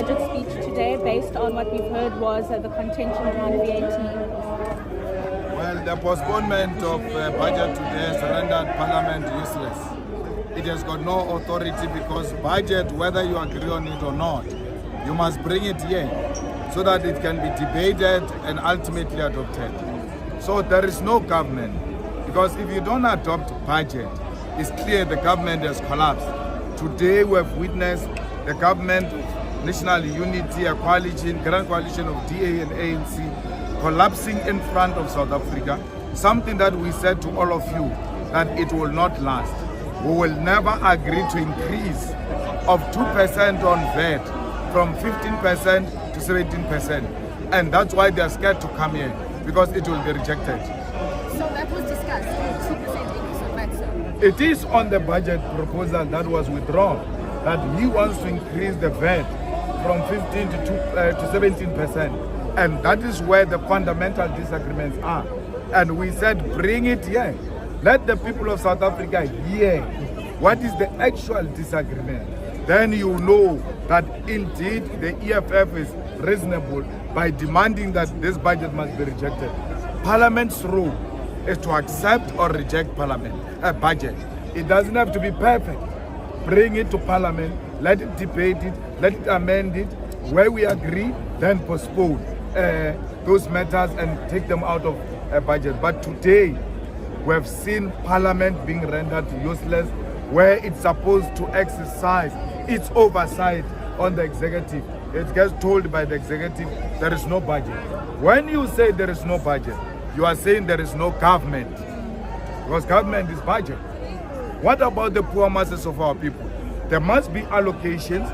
budget speech today based on what we've heard was the contention around VAT? Well, the postponement of budget today has rendered Parliament useless. It has got no authority because budget, whether you agree on it or not, you must bring it here so that it can be debated and ultimately adopted. So there is no government, because if you don't adopt budget, it's clear the government has collapsed. Today we have witnessed the government, national unity, a coalition, grand coalition of DA and ANC collapsing in front of South Africa, something that we said to all of you that it will not last. We will never agree to increase of 2% on VAT from 15% to 17%. And that's why they are scared to come here, because it will be rejected. So that was discussed, 2% increase on VAT, sir? It is on the budget proposal that was withdrawn, that he wants to increase the VAT from 15 to 17%. And that is where the fundamental disagreements are. And we said, bring it here. Let the people of South Africa hear what is the actual disagreement. Then you know that indeed the EFF is reasonable by demanding that this budget must be rejected. Parliament's role is to accept or reject a budget. It doesn't have to be perfect. Bring it to Parliament, let it debate it, let it amend it. Where we agree, then postpone those matters and take them out of a budget. But today, we have seen Parliament being rendered useless, where it's supposed to exercise its oversight on the executive. It gets told by the executive there is no budget. When you say there is no budget, you are saying there is no government, because government is budget. What about the poor masses of our people? There must be allocations.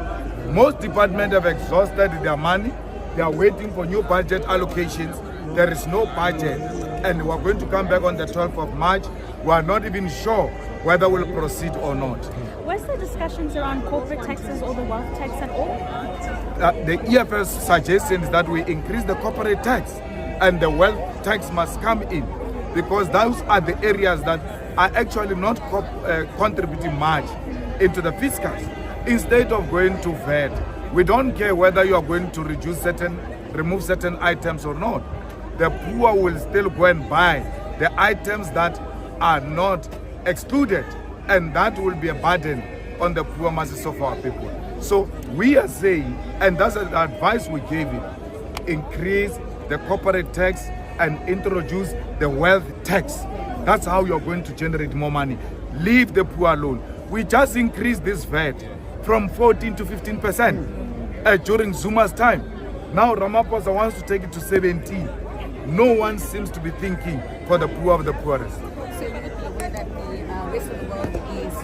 Most departments have exhausted their money. They are waiting for new budget allocations. There is no budget. And we're going to come back on the 12th of March. We are not even sure whether we'll proceed or not. Was there discussions around corporate taxes or the wealth tax at all? The EFF's suggestion is that we increase the corporate tax and the wealth tax must come in, because those are the areas that are actually not contributing much into the fiscals. Instead of going to VAT, we don't care whether you are going to remove certain items or not. The poor will still go and buy the items that are not excluded, and that will be a burden on the poor masses of our people. So we are saying, and that's the advice we gave him, increase the corporate tax and introduce the wealth tax. That's how you're going to generate more money. Leave the poor alone. We just increased this VAT from 14 to 15% during Zuma's time. Now Ramaphosa wants to take it to 17. No one seems to be thinking for the poor of the poorest. So you would be aware that the rest of the world is